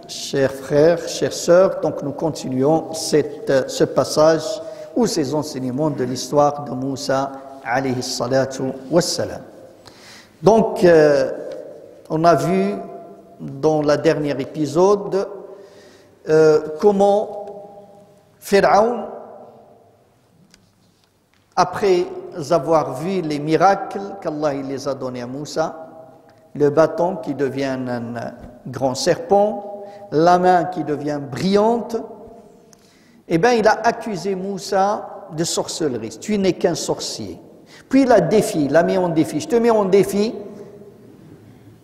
Chers frères, chères sœurs, donc nous continuons ce passage ou ces enseignements de l'histoire de Moussa alayhi salatu wassalam. Donc, on a vu dans le dernier épisode comment Pharaon, après avoir vu les miracles qu'Allah les a donnés à Moussa, le bâton qui devient un grand serpent, la main qui devient brillante, eh bien, il a accusé Moussa de sorcellerie. Tu n'es qu'un sorcier. Puis il l'a mis en défi. Je te mets en défi.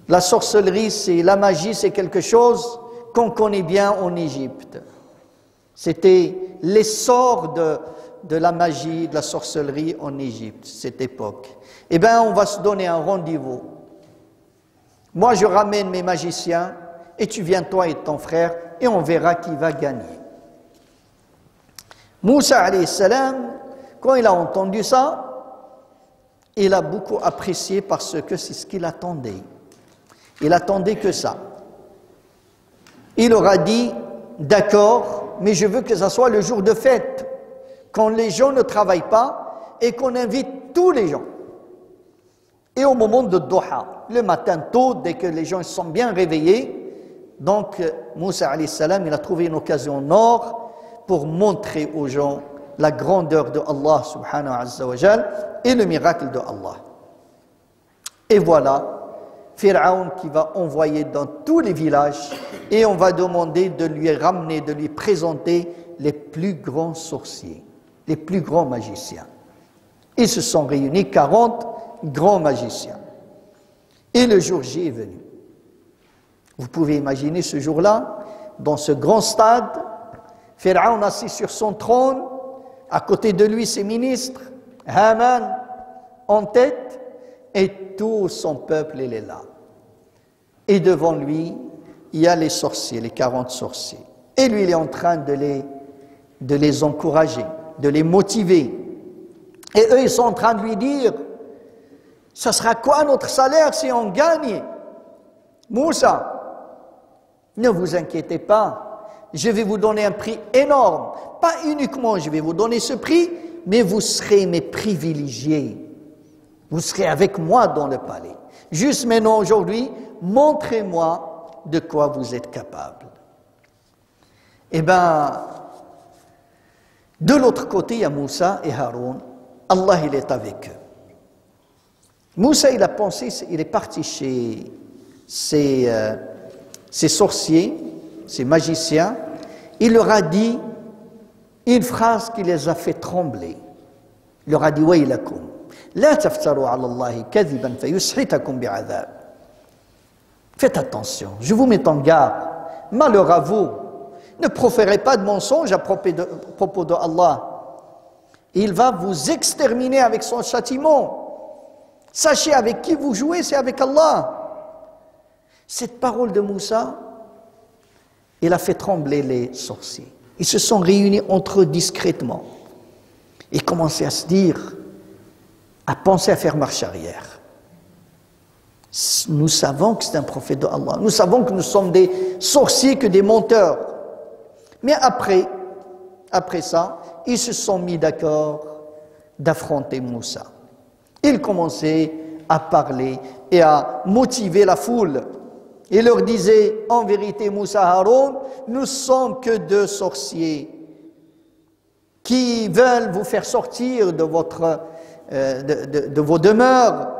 La sorcellerie, c'est la magie, c'est quelque chose qu'on connaît bien en Égypte. C'était l'essor de la magie, de la sorcellerie en Égypte, cette époque. Eh bien, on va se donner un rendez-vous. Moi, je ramène mes magiciens, et tu viens, toi et ton frère, et on verra qui va gagner. Moussa, alayhi salam, quand il a entendu ça, il a beaucoup apprécié parce que c'est ce qu'il attendait. Il attendait que ça. Il aura dit, d'accord, mais je veux que ça soit le jour de fête, quand les gens ne travaillent pas et qu'on invite tous les gens. Et au moment de Doha, le matin tôt, dès que les gens sont bien réveillés, donc Moussa alayhi salam, il a trouvé une occasion en or pour montrer aux gens la grandeur de Allah subhanahu wa ta'ala et le miracle de Allah. Et voilà, Pharaon qui va envoyer dans tous les villages et on va demander de lui ramener, de lui présenter les plus grands sorciers, les plus grands magiciens. Ils se sont réunis, 40 grands magiciens. Et le jour J est venu. Vous pouvez imaginer ce jour-là, dans ce grand stade, Pharaon assis sur son trône, à côté de lui ses ministres, Haman en tête, et tout son peuple, il est là. Et devant lui, il y a les sorciers, les 40 sorciers. Et lui, il est en train de les encourager, de les motiver. Et eux, ils sont en train de lui dire, ça sera quoi notre salaire si on gagne? Moussa, ne vous inquiétez pas, je vais vous donner un prix énorme. Pas uniquement je vais vous donner ce prix, mais vous serez mes privilégiés. Vous serez avec moi dans le palais. Juste maintenant, aujourd'hui, montrez-moi de quoi vous êtes capable. Eh bien, de l'autre côté, il y a Moussa et Haroun. Allah, il est avec eux. Moussa, il a pensé, il est parti chez ces sorciers, ces magiciens. Il leur a dit une phrase qui les a fait trembler. Il leur a dit, Waylakum, la taftaru ala Allahi kadhiban fayushitakum bi'adhab. Faites attention, je vous mets en garde. Malheur à vous. Ne proférez pas de mensonges à propos de Allah. Il va vous exterminer avec son châtiment. Sachez avec qui vous jouez, c'est avec Allah. Cette parole de Moussa, elle a fait trembler les sorciers. Ils se sont réunis entre eux discrètement. Ils commençaient à se dire, à penser à faire marche arrière. Nous savons que c'est un prophète de Allah. Nous savons que nous sommes des sorciers, que des menteurs. Mais après ça, ils se sont mis d'accord d'affronter Moussa. Ils commençaient à parler et à motiver la foule. Ils leur disaient, en vérité, Moussa Haroun, nous sommes que deux sorciers qui veulent vous faire sortir de vos demeures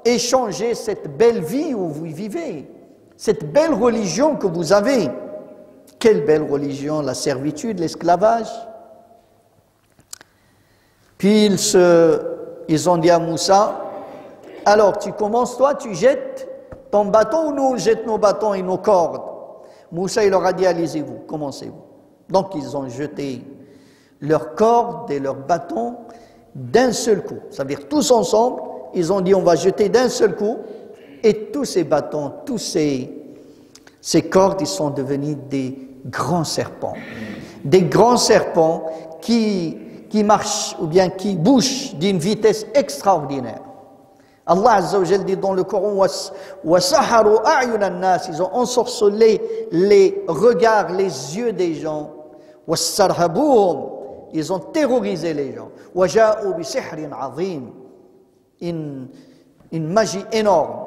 et changer cette belle vie où vous vivez, cette belle religion que vous avez. Quelle belle religion, la servitude, l'esclavage. Puis ils ont dit à Moussa, alors tu commences toi, tu jettes ton bâton ou nous on jette nos bâtons et nos cordes? Moussa il leur a dit, allez-y-vous, commencez-vous. Donc ils ont jeté leurs cordes et leurs bâtons d'un seul coup. Ça veut dire tous ensemble, ils ont dit on va jeter d'un seul coup et tous ces bâtons, tous ces cordes, ils sont devenus des grands serpents. Des grands serpents qui marchent ou bien qui bougent d'une vitesse extraordinaire. Allah Azza wa Jal dit dans le Coran, وَسَحَرُوا أَعْيُنَ النَّاسِ, ils ont ensorcelé les regards, les yeux des gens. وَاسْتَرْهَبُوهُمْ, ils ont terrorisé les gens. وَجَاءُوا بِسِحْرٍ عَظِيمٍ, une magie énorme.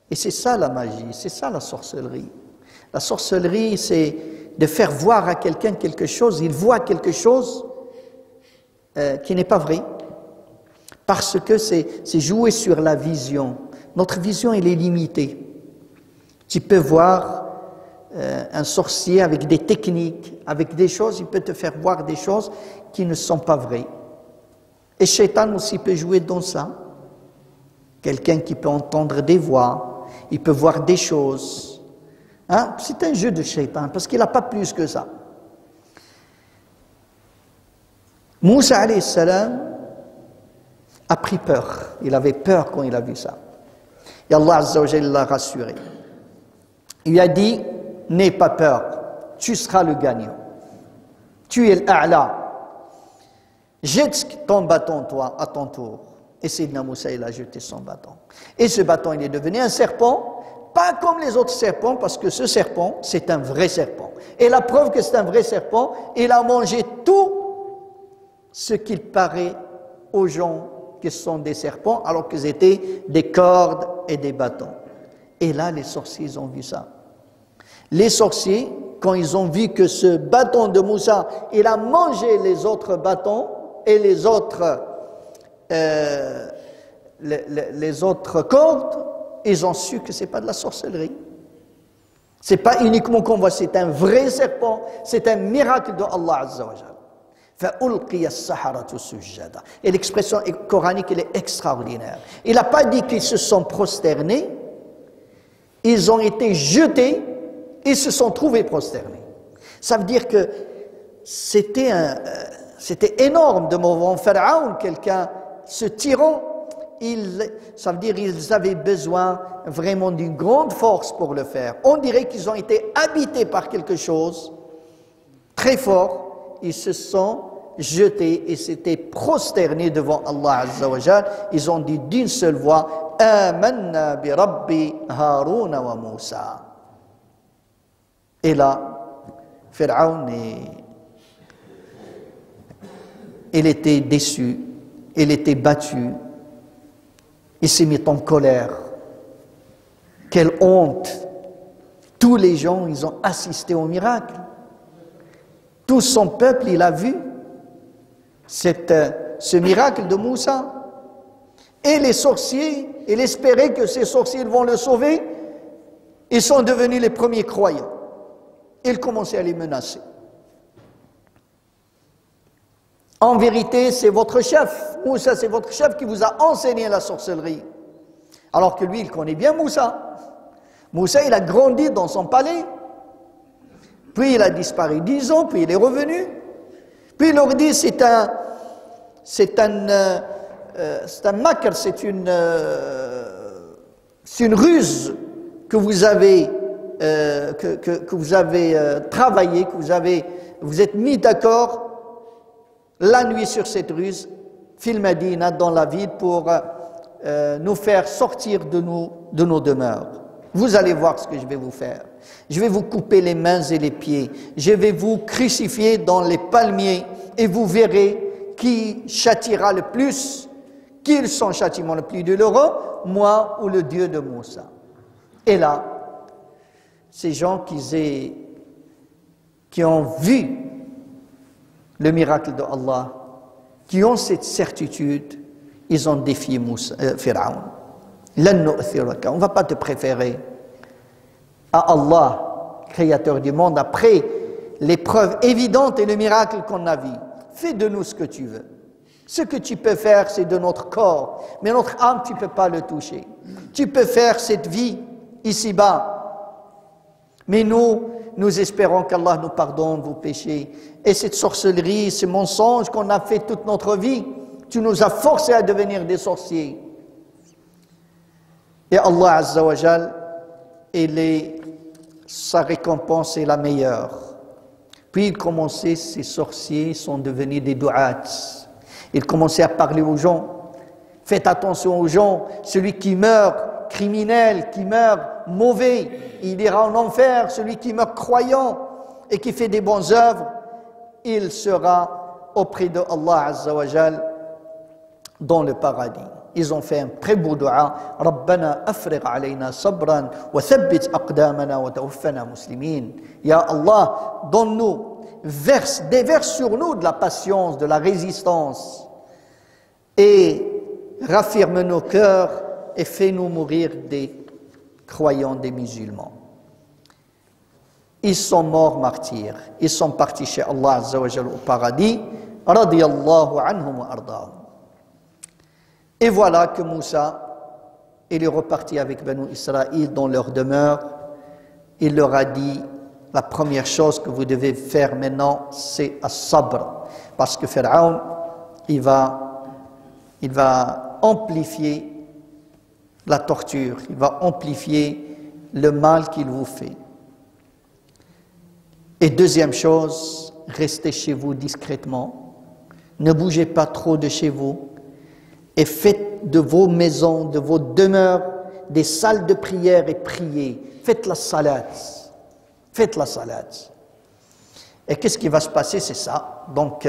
Et c'est ça la magie, c'est ça la sorcellerie. La sorcellerie, c'est de faire voir à quelqu'un quelque chose, il voit quelque chose qui n'est pas vrai, parce que c'est jouer sur la vision. Notre vision, elle est limitée. Tu peux voir un sorcier avec des techniques, avec des choses, il peut te faire voir des choses qui ne sont pas vraies. Et Shaitan aussi peut jouer dans ça. Quelqu'un qui peut entendre des voix, il peut voir des choses. Hein? C'est un jeu de Shaitan, parce qu'il n'a pas plus que ça. Moussa alayhi salam a pris peur. Il avait peur quand il a vu ça. Et Allah Azza wa Jalla l'a rassuré. Il lui a dit, n'aie pas peur, tu seras le gagnant. Tu es l'A'la. Jette ton bâton, toi, à ton tour. Et Sayyidina Moussa, il a jeté son bâton. Et ce bâton, il est devenu un serpent, pas comme les autres serpents, parce que ce serpent, c'est un vrai serpent. Et la preuve que c'est un vrai serpent, il a mangé tout ce qu'il paraît aux gens qui sont des serpents, alors qu'ils étaient des cordes et des bâtons. Et là, les sorciers, ils ont vu ça. Les sorciers, quand ils ont vu que ce bâton de Moussa, il a mangé les autres bâtons et les autres cordes, ils ont su que ce n'est pas de la sorcellerie. Ce n'est pas uniquement qu'on voit, c'est un vrai serpent, c'est un miracle de Allah Azza wa Jalla. Et l'expression coranique, elle est extraordinaire. Il n'a pas dit qu'ils se sont prosternés, ils ont été jetés, ils se sont trouvés prosternés. Ça veut dire que c'était énorme devant Pharaon, quelqu'un, ce tyran, ça veut dire qu'ils avaient besoin vraiment d'une grande force pour le faire. On dirait qu'ils ont été habités par quelque chose très fort. Ils se sont jetés et s'étaient prosternés devant Allah Azza wa Jal. Ils ont dit d'une seule voix, Amanna bi Rabbi Harun wa Moussa. Et là, Pharaon, il était déçu, il était battu, il s'est mis en colère. Quelle honte! Tous les gens, ils ont assisté au miracle. Tout son peuple, il a vu ce miracle de Moussa. Et les sorciers, il espérait que ces sorciers vont le sauver. Ils sont devenus les premiers croyants. Ils commençaient à les menacer. En vérité, c'est votre chef, Moussa, c'est votre chef qui vous a enseigné la sorcellerie. Alors que lui, il connaît bien Moussa. Moussa, il a grandi dans son palais. Puis il a disparu 10 ans, puis il est revenu. Puis il leur dit, c'est un makr, c'est une ruse que vous avez travaillé, vous êtes mis d'accord la nuit sur cette ruse, fil Medina, dans la ville, pour nous faire sortir de nos demeures. Vous allez voir ce que je vais vous faire. Je vais vous couper les mains et les pieds. Je vais vous crucifier dans les palmiers et vous verrez qui châtiera le plus, qui est son châtiment le plus douloureux, moi ou le Dieu de Moussa. Et là, ces gens qui ont vu le miracle de Allah, qui ont cette certitude, ils ont défié Pharaon. On ne va pas te préférer à Allah, créateur du monde, après les preuves évidentes et le miracle qu'on a vu. Fais de nous ce que tu veux. Ce que tu peux faire, c'est de notre corps. Mais notre âme, tu ne peux pas le toucher. Tu peux faire cette vie ici-bas. Mais nous espérons qu'Allah nous pardonne vos péchés. Et cette sorcellerie, ce mensonge qu'on a fait toute notre vie, tu nous as forcés à devenir des sorciers. Et Allah Azza wa Jal, sa récompense est la meilleure. Puis il commençait, ces sorciers sont devenus des du'ats. Ils commençaient à parler aux gens. Faites attention aux gens, celui qui meurt criminel, qui meurt mauvais, il ira en enfer. Celui qui meurt croyant et qui fait des bonnes œuvres, il sera auprès de Allah Azza wa Jal dans le paradis. Ils ont fait un très beau dua. Rabbana afrigh alayna sabran wa thabbit aqdamana wa tawaffana muslimin. Ya Allah, donne-nous, déverse sur nous de la patience, de la résistance et raffirme nos cœurs et fais-nous mourir des croyants, des musulmans. Ils sont morts martyrs. Ils sont partis chez Allah Azza wa Jal au paradis. Radiyallahu anhum wa ardahum. Et voilà que Moussa, il est reparti avec Banu Israël dans leur demeure. Il leur a dit, la première chose que vous devez faire maintenant, c'est as-sabr. Parce que Pharaon, il va amplifier la torture, il va amplifier le mal qu'il vous fait. Et deuxième chose, restez chez vous discrètement, ne bougez pas trop de chez vous, et faites de vos maisons, de vos demeures, des salles de prière et priez. Faites la salat. Faites la salat. Et qu'est-ce qui va se passer? C'est ça. Donc,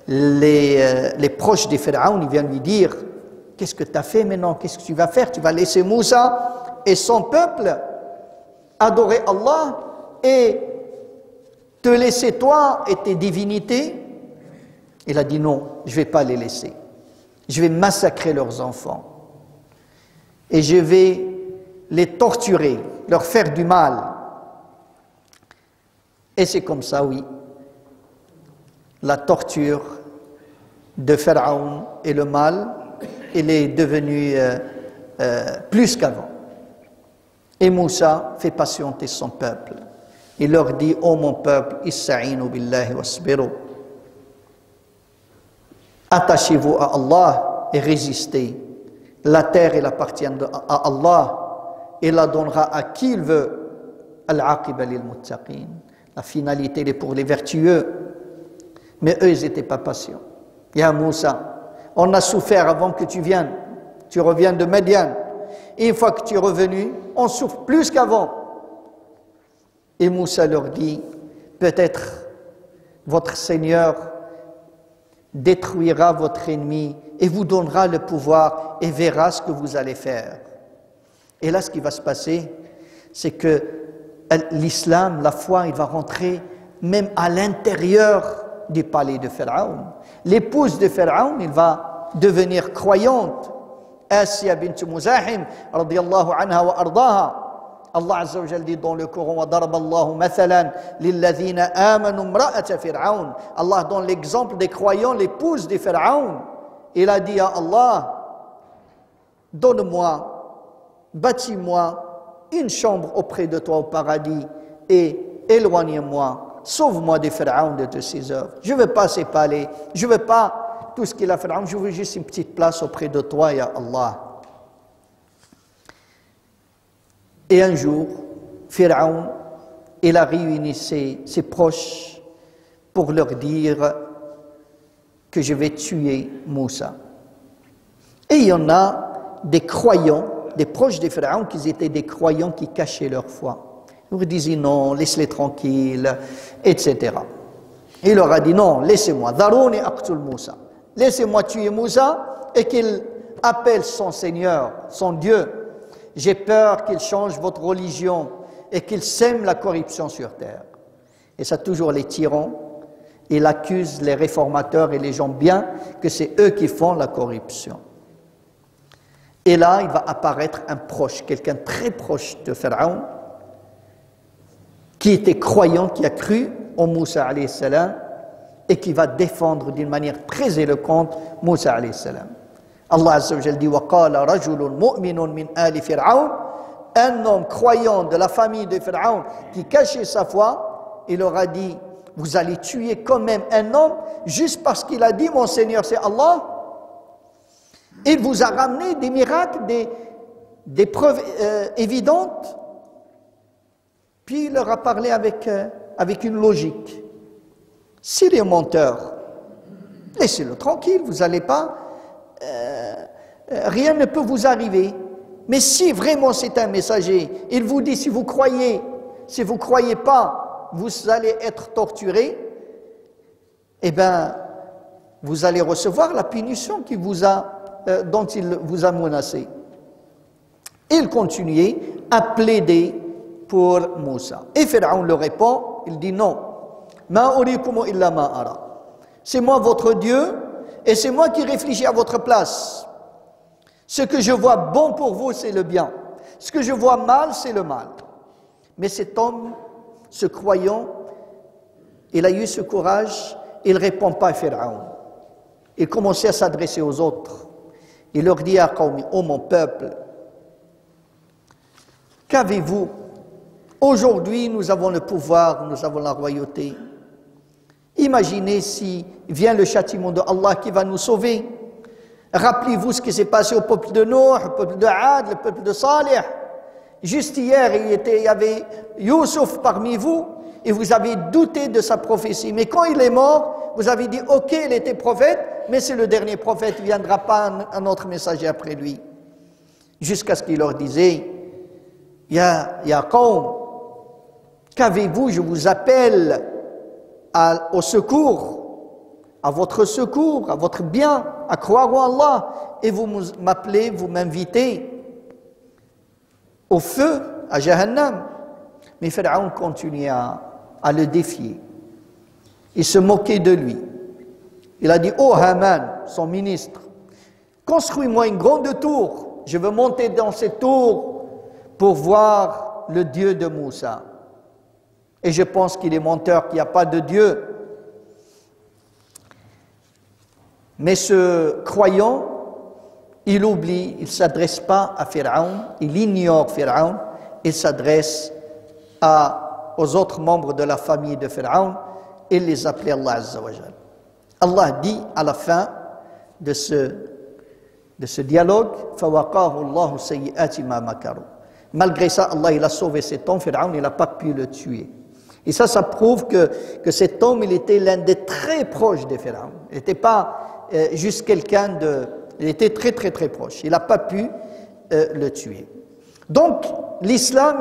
les proches des Pharaons, ils viennent lui dire, qu'est-ce que tu as fait maintenant? Qu'est-ce que tu vas faire? Tu vas laisser Moussa et son peuple adorer Allah et te laisser toi et tes divinités? Il a dit non, je ne vais pas les laisser. Je vais massacrer leurs enfants et je vais les torturer, leur faire du mal. Et c'est comme ça, oui, la torture de Pharaon et le mal, il est devenu plus qu'avant. Et Moussa fait patienter son peuple. Il leur dit, ô mon peuple, Ista'inu billahi wasbiru. Attachez-vous à Allah et résistez. La terre, elle appartient à Allah. Il la donnera à qui il veut. Al-aqiba lil-muttaqin. La finalité est pour les vertueux. Mais eux, ils n'étaient pas patients. Ya Moussa, on a souffert avant que tu viennes. Tu reviens de Médiane. Et une fois que tu es revenu, on souffre plus qu'avant. Et Moussa leur dit, peut-être votre Seigneur détruira votre ennemi et vous donnera le pouvoir et verra ce que vous allez faire. Et là, ce qui va se passer, c'est que l'islam, la foi, il va rentrer même à l'intérieur du palais de Pharaon. L'épouse de Pharaon, il va devenir croyante. Asiya bint Muzahim, radiyallahu anha wa ardaha. Allah Azza wa Jalla dit dans le Coran, وَضَرَبَ اللَّهُ مَثَلًا لِلَّذِينَ آمَنُوا امْرَأَةَ فِرْعَوْنَ. Allah donne l'exemple des croyants, l'épouse de Pharaon. Il a dit à Allah, donne-moi, bâtis-moi une chambre auprès de toi au paradis et éloigne-moi, sauve-moi des Pharaon de ses œuvres. Je ne veux pas ses palais, je ne veux pas tout ce qu'il a Pharaon, je veux juste une petite place auprès de toi, ya Allah. Et un jour, Pharaon, il a réuni ses proches pour leur dire que je vais tuer Moussa. Et il y en a des croyants, des proches de Pharaon, qui étaient des croyants qui cachaient leur foi. Ils leur disaient non, laisse-les tranquilles, etc. Il leur a dit non, laissez-moi, Dharouni aqtul Moussa. Laissez-moi tuer Moussa et qu'il appelle son Seigneur, son Dieu. J'ai peur qu'il change votre religion et qu'il sème la corruption sur terre. Et ça, toujours les tyrans, ils accusent les réformateurs et les gens bien que c'est eux qui font la corruption. Et là, il va apparaître un proche, quelqu'un très proche de Pharaon, qui était croyant, qui a cru en Moussa alayhi salam et qui va défendre d'une manière très éloquente Moussa alayhi salam. Allah Azza wa Jalla dit وَقَالَ رَجُلٌ مُؤْمِنٌ مِنْ آلِ فِرْعَوْنَ. Un homme croyant de la famille de Pharaon qui cachait sa foi, il leur a dit, vous allez tuer quand même un homme juste parce qu'il a dit mon Seigneur c'est Allah. Il vous a ramené des miracles, des preuves évidentes. Puis il leur a parlé avec une logique. S'il est menteur, laissez-le tranquille, vous n'allez pas rien ne peut vous arriver. Mais si vraiment c'est un messager, il vous dit si vous croyez pas, vous allez être torturé, eh bien, vous allez recevoir la punition dont il vous a menacé. Il continuait à plaider pour Moussa. Et Pharaon le répond, il dit non. Ma urikum illa ma ara. C'est moi votre Dieu et c'est moi qui réfléchis à votre place. Ce que je vois bon pour vous, c'est le bien. Ce que je vois mal, c'est le mal. Mais cet homme, ce croyant, il a eu ce courage, il ne répond pas à Pharaon. Il commençait à s'adresser aux autres. Il leur dit à Qawmi, ô mon peuple, qu'avez-vous? Aujourd'hui, nous avons le pouvoir, nous avons la royauté. Imaginez si vient le châtiment de Allah qui va nous sauver. Rappelez-vous ce qui s'est passé au peuple de Nuh, au peuple de Ad, le peuple de Salih. Juste hier, il y avait Youssouf parmi vous et vous avez douté de sa prophétie. Mais quand il est mort, vous avez dit, ok, il était prophète, mais c'est le dernier prophète, il ne viendra pas un autre messager après lui. Jusqu'à ce qu'il leur disait, Ya Qawm, qu'avez-vous? Je vous appelle au secours, à votre secours, à votre bien, à croire en Allah, et vous m'appelez, vous m'invitez au feu, à Jahannam. Mais Pharaon continuait à le défier. Il se moquait de lui. Il a dit, oh Haman, son ministre, construis-moi une grande tour. Je veux monter dans cette tour pour voir le Dieu de Moussa. Et je pense qu'il est menteur, qu'il n'y a pas de Dieu. Mais ce croyant, il oublie, il ne s'adresse pas à Pharaon, il ignore Pharaon, il s'adresse aux autres membres de la famille de Pharaon, il les appelait Allah Azza wa Jal. Allah dit à la fin de ce dialogue, فَوَقَاهُ اللَّهُ سَيِّئَاتِ مَا مَكَرُوا. Malgré ça, Allah il a sauvé cet homme, Pharaon il n'a pas pu le tuer. Et ça prouve que cet homme, il était l'un des très proches de Pharaon. Il n'était pas juste quelqu'un il était très très très proche. Il n'a pas pu le tuer. Donc, l'islam,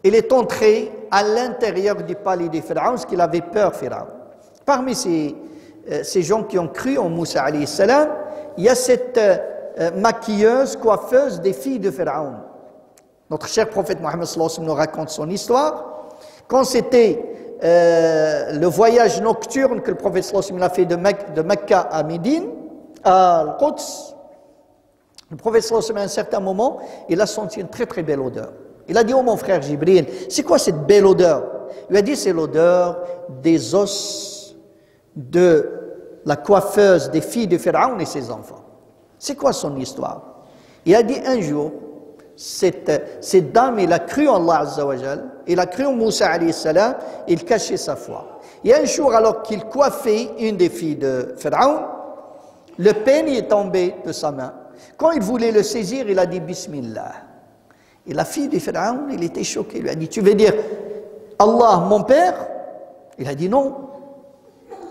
il est entré à l'intérieur du palais de Pharaon, parce qu'il avait peur, Pharaon. Parmi ces gens qui ont cru en Moussa alayhi salam, il y a cette maquilleuse, coiffeuse des filles de Pharaon. Notre cher prophète Mohammed sallallahu alayhi wa sallam nous raconte son histoire. Quand c'était le voyage nocturne que le prophète sallallahu alayhi wa sallam a fait de Mecca à Médine, à Al-Quds, le prophète sallallahu alayhi wa sallam, à un certain moment, il a senti une très très belle odeur. Il a dit, oh mon frère Jibril, c'est quoi cette belle odeur? Il lui a dit, c'est l'odeur des os de la coiffeuse des filles de Pharaon et ses enfants. C'est quoi son histoire? Il a dit, un jour, cette dame, il a cru en Allah Azza wa Jal, il a cru en Moussa alayhi salam, il cachait sa foi. Et un jour, alors qu'il coiffait une des filles de Pharaon, le peigne est tombé de sa main. Quand il voulait le saisir, il a dit Bismillah. Et la fille de Pharaon, il était choqué. Il lui a dit, tu veux dire Allah, mon père? Il a dit non.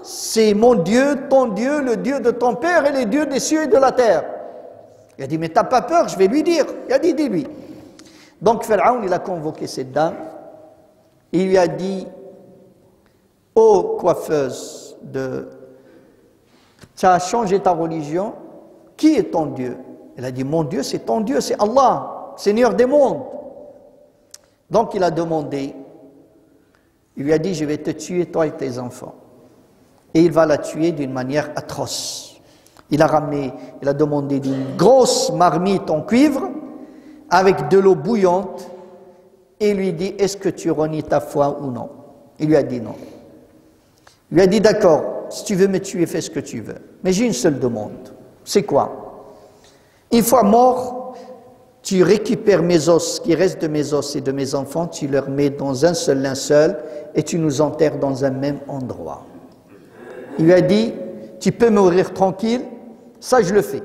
C'est mon Dieu, ton Dieu, le Dieu de ton père et le Dieu des cieux et de la terre. Il a dit, mais t'as pas peur, je vais lui dire. Il a dit, dis-lui. Donc Pharaon, il a convoqué cette dame. Il lui a dit, ô coiffeuse tu as changé ta religion, qui est ton Dieu? Elle a dit, mon Dieu, c'est ton Dieu, c'est Allah, Seigneur des mondes. Donc il a demandé, il lui a dit, je vais te tuer toi et tes enfants. Et il va la tuer d'une manière atroce. Il a demandé d'une grosse marmite en cuivre, avec de l'eau bouillante, et il lui dit, est-ce que tu renies ta foi ou non? Il lui a dit non. Il lui a dit, d'accord, si tu veux me tuer, fais ce que tu veux. Mais j'ai une seule demande. C'est quoi? Une fois mort, tu récupères mes os, ce qui reste de mes os et de mes enfants, tu leur mets dans un seul linceul et tu nous enterres dans un même endroit. Il lui a dit, tu peux mourir tranquille, ça je le fais.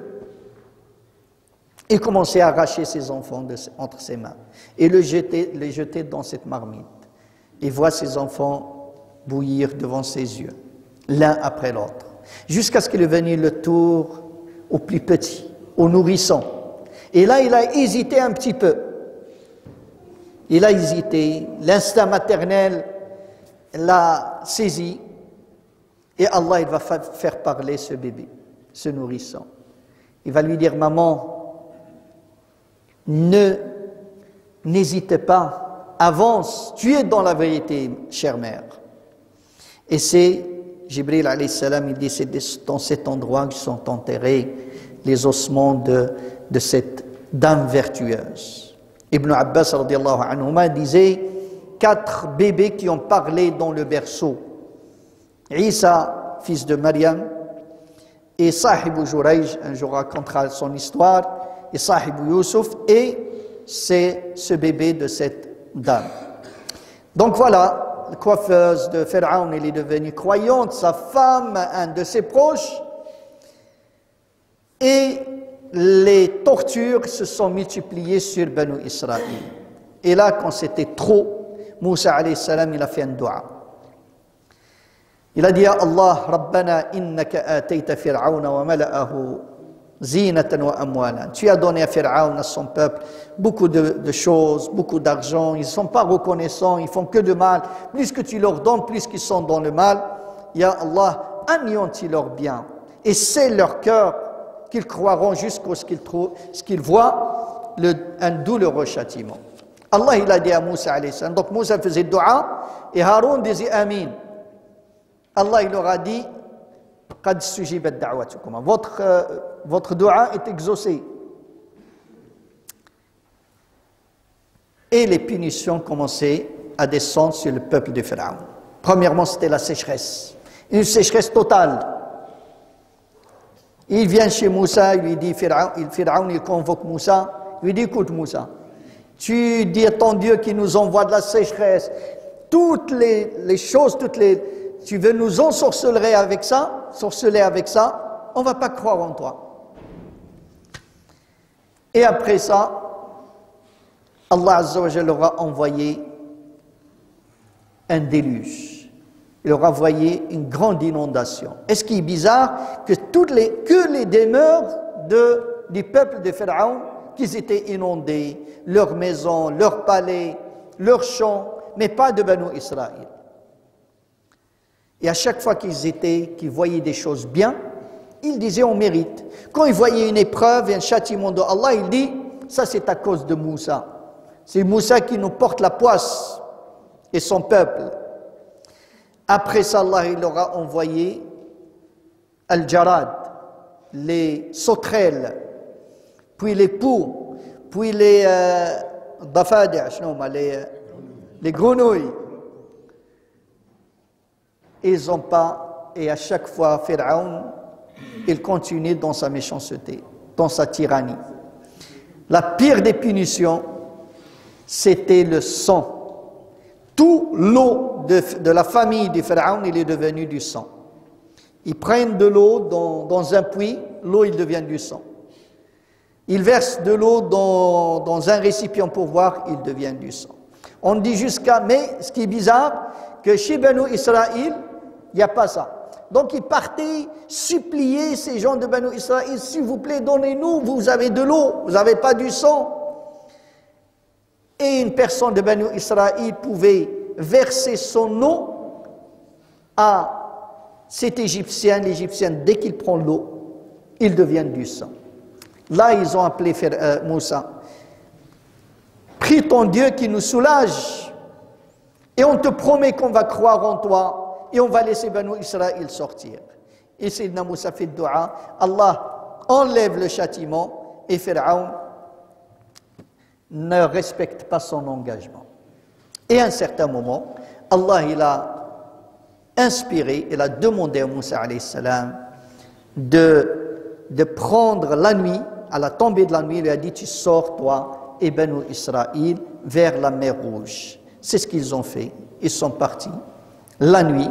Il commençait à arracher ses enfants entre ses mains et les jeter dans cette marmite. Il voit ses enfants bouillir devant ses yeux, l'un après l'autre, jusqu'à ce qu'il est venu le tour au plus petit. au nourrisson. Et là, il a hésité un petit peu. Il a hésité, l'instinct maternel l'a saisi, et Allah il va faire parler ce bébé, ce nourrisson. Il va lui dire, maman, n'hésite pas, avance, tu es dans la vérité, chère mère. Et c'est, Jibril alayhi salam, il dit, c'est dans cet endroit que sont enterrés les ossements de cette dame vertueuse. Ibn Abbas radiallahu anhuma disait 4 bébés qui ont parlé dans le berceau. Isa, fils de Maryam, et Sahib Jurayj, un jour racontera son histoire, et Sahib Yusuf, et c'est ce bébé de cette dame. Donc voilà, la coiffeuse de Pharaon, elle est devenue croyante, sa femme, un de ses proches, et les tortures se sont multipliées sur Banu Israël. Et là, quand c'était trop, Moussa alayhi salam, il a fait un dua. Il a dit à Allah, Rabbana innaka atayta fir'auna wa mala'ahu zinatan wa amwalan. Tu as donné à Pharaon, à son peuple, beaucoup de choses, beaucoup d'argent. Ils ne sont pas reconnaissants, ils font que de mal. Plus que tu leur donnes, plus qu'ils sont dans le mal. Ya Allah, anéantis leur bien et scelle leur cœur, qu'ils croiront jusqu'à ce qu'ils voient un douloureux châtiment. Allah il a dit à Moussa alayhi salam. Donc Moussa faisait dua et Haroun disait Amin. Allah il leur a dit Qad sujibat da'watukum. Votre dua est exaucé. Et les punitions commençaient à descendre sur le peuple de Pharaon. Premièrement, c'était la sécheresse. Une sécheresse totale. Il vient chez Moussa, il lui dit, Pharaon, il convoque Moussa, il lui dit, écoute Moussa, tu dis à ton Dieu qui nous envoie de la sécheresse, toutes les choses, tu veux nous ensorceler avec ça, on ne va pas croire en toi. Et après ça, Allah Azza wa Jalla leur a envoyé un déluge. Il leur a envoyé une grande inondation. Et ce qui est bizarre, que les demeures du peuple de Pharaon, qu'ils étaient inondés, leurs maisons, leurs palais, leurs champs, mais pas de Banu Israël. Et à chaque fois qu'ils voyaient des choses bien, ils disaient on mérite. Quand ils voyaient une épreuve et un châtiment de Allah, ils disent ça c'est à cause de Moussa. C'est Moussa qui nous porte la poisse et son peuple. Après ça, Allah il leur a envoyé Al-Jarad, les sauterelles, puis les poux, puis les les grenouilles. Ils n'ont pas, et à chaque fois, Pharaon, il continue dans sa méchanceté, dans sa tyrannie. La pire des punitions, c'était le sang. Tout l'eau de la famille de Pharaon, il est devenu du sang. Ils prennent de l'eau dans un puits, l'eau, il devient du sang. Ils versent de l'eau dans un récipient pour boire, il devient du sang. On dit mais ce qui est bizarre, que chez Banu Israël, il n'y a pas ça. Donc ils partaient supplier ces gens de Banu Israël, s'il vous plaît, donnez-nous, vous avez de l'eau, vous n'avez pas du sang. Et une personne de Banu Israël pouvait verser son eau à cet Égyptien. L'Égyptien, dès qu'il prend l'eau, il devient du sang. Là, ils ont appelé Moussa. Prie ton Dieu qui nous soulage et on te promet qu'on va croire en toi et on va laisser Banu Israël sortir. Et Sayyidina Moussa fait dua, Allah enlève le châtiment et Pharaon ne respecte pas son engagement. Et à un certain moment, Allah il a inspiré, il a demandé à Moussa alayhi salam de prendre la nuit, à la tombée de la nuit, il lui a dit, tu sors toi et Banu Israël vers la mer Rouge. C'est ce qu'ils ont fait. Ils sont partis la nuit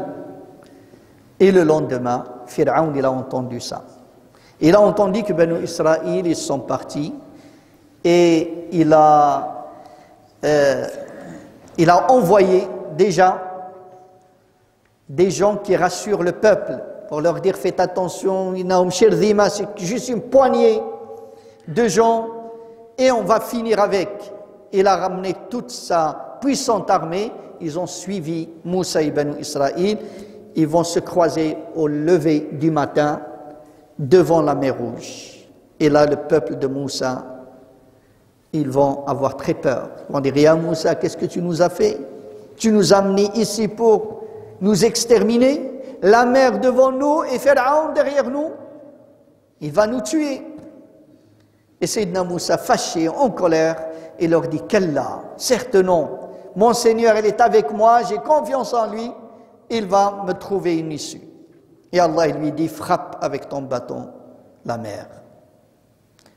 et le lendemain, Pharaon il a entendu ça. Il a entendu que Banu Israël ils sont partis et il a envoyé déjà des gens qui rassurent le peuple pour leur dire faites attention, c'est juste une poignée. de gens et on va finir avec. Il a ramené toute sa puissante armée. Ils ont suivi Moussa et Banu Israël. Ils vont se croiser au lever du matin devant la mer Rouge. Et là, le peuple de Moussa, ils vont avoir très peur. Ils vont dire, « Ya Moussa, qu'est-ce que tu nous as fait? Tu nous as amenés ici pour nous exterminer. La mer devant nous et Pharaon derrière nous. Il va nous tuer. » Et Sayyidina Moussa, fâché, en colère, il leur dit, « Qu'Allah, certes non, mon Seigneur, il est avec moi, j'ai confiance en lui, il va me trouver une issue. » Et Allah lui dit, « Frappe avec ton bâton la mer. »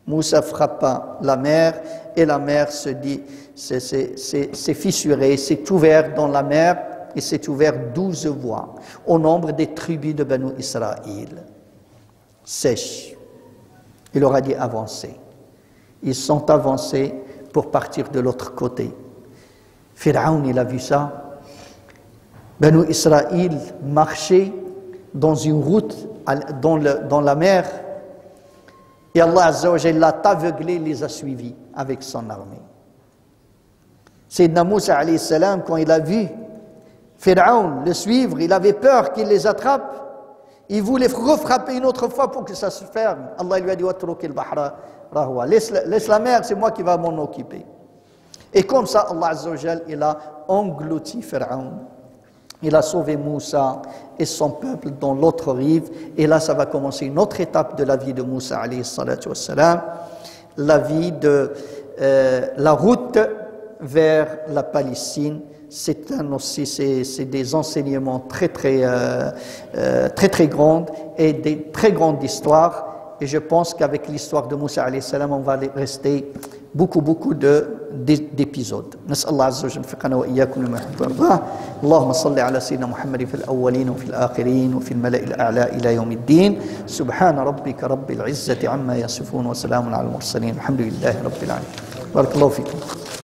Moussa frappa la mer et la mer se dit, c'est fissuré, c'est ouvert dans la mer et c'est ouvert 12 voies au nombre des tribus de Banu Israël. Sèche. Il leur a dit avancer. Ils sont avancés pour partir de l'autre côté. Pharaon, il a vu ça. Banu Israël marchait dans une route dans la mer. Et Allah Azza wa Jalla l'a aveuglé, les a suivis avec son armée. Sayyidina Moussa alayhi salam, quand il a vu Pharaon le suivre, il avait peur qu'il les attrape. Il voulait refrapper une autre fois pour que ça se ferme. Allah lui a dit, laisse la mer, c'est moi qui va m'en occuper. Et comme ça, Allah Azza wa Jalla, il a englouti Pharaon. Il a sauvé Moussa et son peuple dans l'autre rive. Et là, ça va commencer une autre étape de la vie de Moussa, alayhi salatu wassalam, la vie de la route vers la Palestine. C'est des enseignements très grands et des très grandes histoires. Et je pense qu'avec l'histoire de Moussa, alayhi salam, on va rester beaucoup d'épisodes. نسأل الله عز وجل وفقنا وإياكم لما يحب ويرضاه. اللهم صل على سيدنا محمد في الأولين وفي الآخرين وفي الملأ الأعلى إلى يوم الدين. سبحان ربك رب العزة عما يصفون وسلام على المرسلين الحمد لله رب العالمين. بارك الله فيكم.